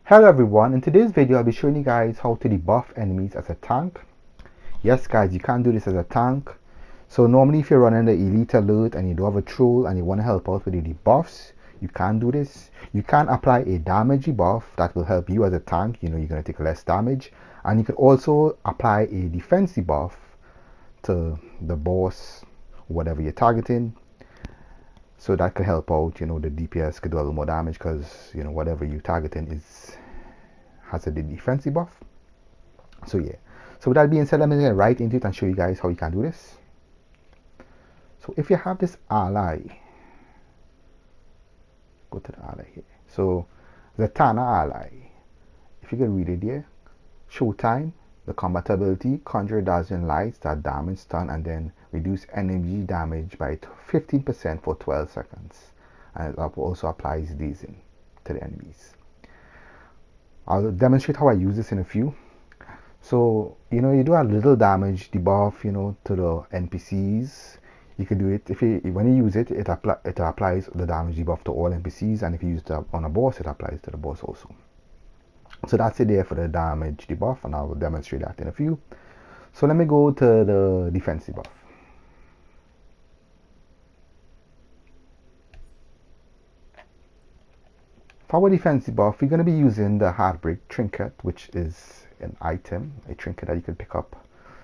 Hello everyone, in today's video I'll be showing you guys how to debuff enemies as a tank. Yes guys, you can do this as a tank. So normally if you're running the elite alert and you do have a troll and you want to help out with the debuffs, you can do this. You can apply a damage debuff that will help you as a tank, you're going to take less damage. And you can also apply a defense debuff to the boss, whatever you're targeting. So that could help out, the DPS could do a little more damage because, whatever you're targeting has a defensive buff. So yeah, so with that being said, let me get right into it and show you guys how you can do this. So if you have this ally, go to the ally here. So the Tana ally, if you can read it here, showtime, the combat ability, conjure dazzling lights that damage stun and then reduce energy damage by 15% for 12 seconds. And it also applies these to the enemies. I'll demonstrate how I use this in a few. So, you do a little damage debuff, to the NPCs. You can do it, when you use it, it applies the damage debuff to all NPCs, and if you use it on a boss, it applies to the boss also. So that's it there for the damage debuff, and I will demonstrate that in a few. So let me go to the defense debuff. For our defense debuff, we're going to be using the Heartbreak Trinket, which is an item, a trinket that you can pick up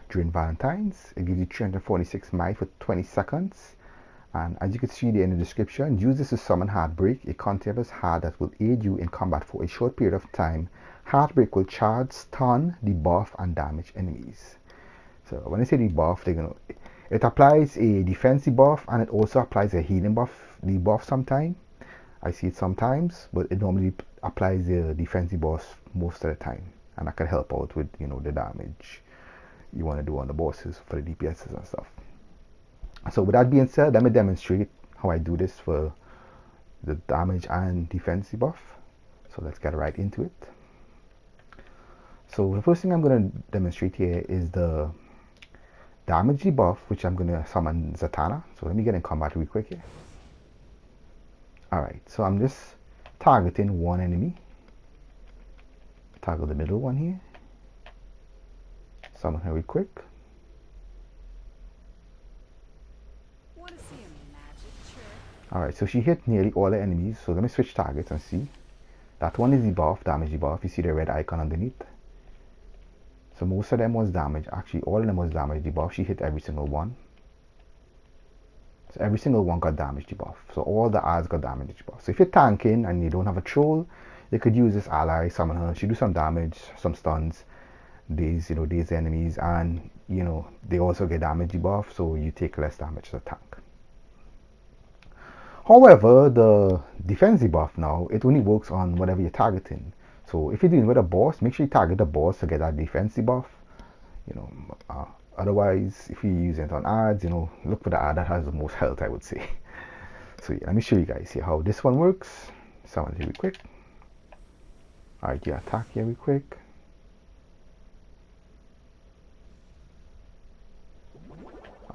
during Valentine's. It gives you 346 might for 20 seconds. And as you can see there in the description, use this to summon Heartbreak, a continuous heart that will aid you in combat for a short period of time. Heartbreak will charge, stun, debuff, and damage enemies. So when I say debuff, it applies a defense debuff and it also applies a healing debuff sometimes. I see it sometimes, but it normally applies the defense debuff most of the time. And that can help out with, the damage you want to do on the bosses for the DPSs and stuff. So with that being said, let me demonstrate how I do this for the damage and defense debuff. So let's get right into it. So the first thing I'm going to demonstrate here is the damage debuff, which I'm going to summon Zatanna. So let me get in combat real quick here. Alright, so I'm just targeting one enemy. Target the middle one here. Summon her real quick. Alright, so she hit nearly all the enemies. So let me switch targets and see. That one is debuff, damage debuff. You see the red icon underneath. So most of them was damage. Actually, all of them was damage debuff. She hit every single one. So every single one got damage debuff. So all the odds got damage debuff. So if you're tanking and you don't have a troll, you could use this ally, summon her. She do some damage, some stuns, daze enemies, and they also get damage debuff, so you take less damage as a tank. However, the defense debuff now, it only works on whatever you're targeting. So if you're dealing with a boss, make sure you target the boss to get that defense debuff. Otherwise, if you use it on ads, look for the ad that has the most health, I would say. So yeah, let me show you guys here how this one works. Summon it really quick. Alright, you attack here real quick.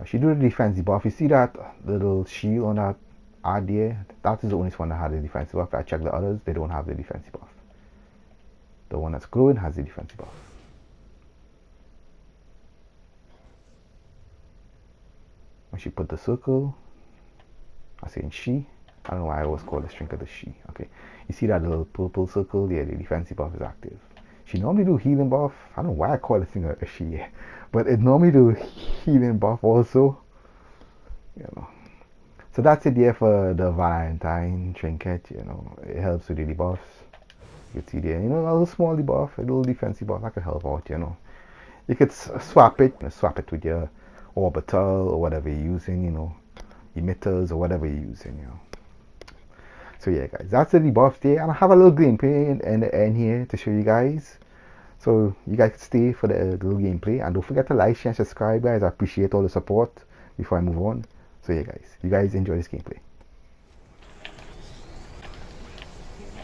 She do the defense debuff. You see that little shield on that ad there? That is the only one that has the defense buff. I checked the others, they don't have the defense buff. The one that's glowing has the defense buff. When she put the circle, I say she. I don't know why I always call the trinket the she. Okay, you see that little purple circle there? The defensive buff is active. She normally do healing buff. I don't know why I call this thing a she, but it normally do healing buff also. So that's it there for the Valentine trinket. It helps with the debuffs. You can see there, a little small debuff, a little defensive buff that can help out. You could swap it with your orbital or whatever you're using. Emitters or whatever you're using. So yeah guys, that's the debuff there, and I have a little gameplay in the end here to show you guys, so you guys can stay for the little gameplay, and don't forget to like, share, and subscribe guys. I appreciate all the support before I move on. So yeah guys, you guys enjoy this gameplay.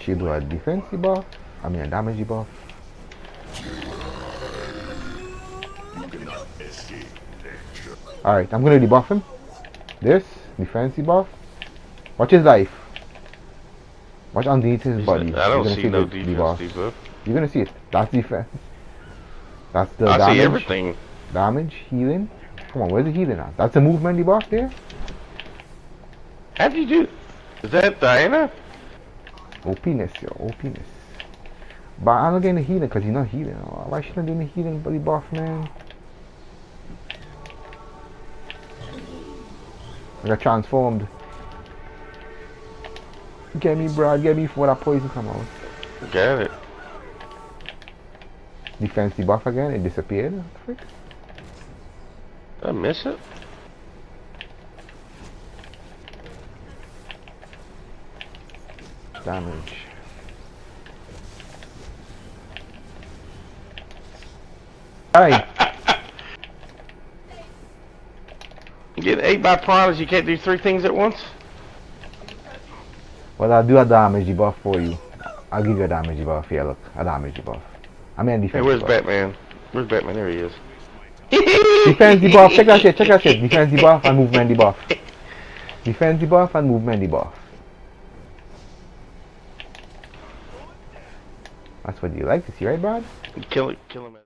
She'll do a defense debuff, a damage debuff. Alright, I'm gonna debuff him. This defense debuff. Watch his life. Watch underneath his body. I You're don't gonna see see no the defense debuff. debuff. You're gonna see it. That's defense. That's the I damage. see everything. Damage, healing. Come on, where's the healing at? That's a movement debuff there. How do you do? Is that Diana? OPness, yo, OPness. But I'm not getting the healing because he's not healing. Why should I do the healing buddy buff, man? I got transformed. Get me, bro. Get me before that poison come out. Got it. Defense debuff again. It disappeared. What the frick? Did I miss it? Damage. Alright. You get 8 by Prodigy, you can't do 3 things at once? Well, I'll do a damage debuff for you. I'll give you a damage debuff. Yeah, look. A damage debuff. I mean, a defense Hey, where's debuff. Batman? Where's Batman? There he is. Defense debuff. Check that shit. Check that shit. Defense debuff and movement debuff. Defense debuff and movement debuff. That's what you like to see, right, Brad? Kill him.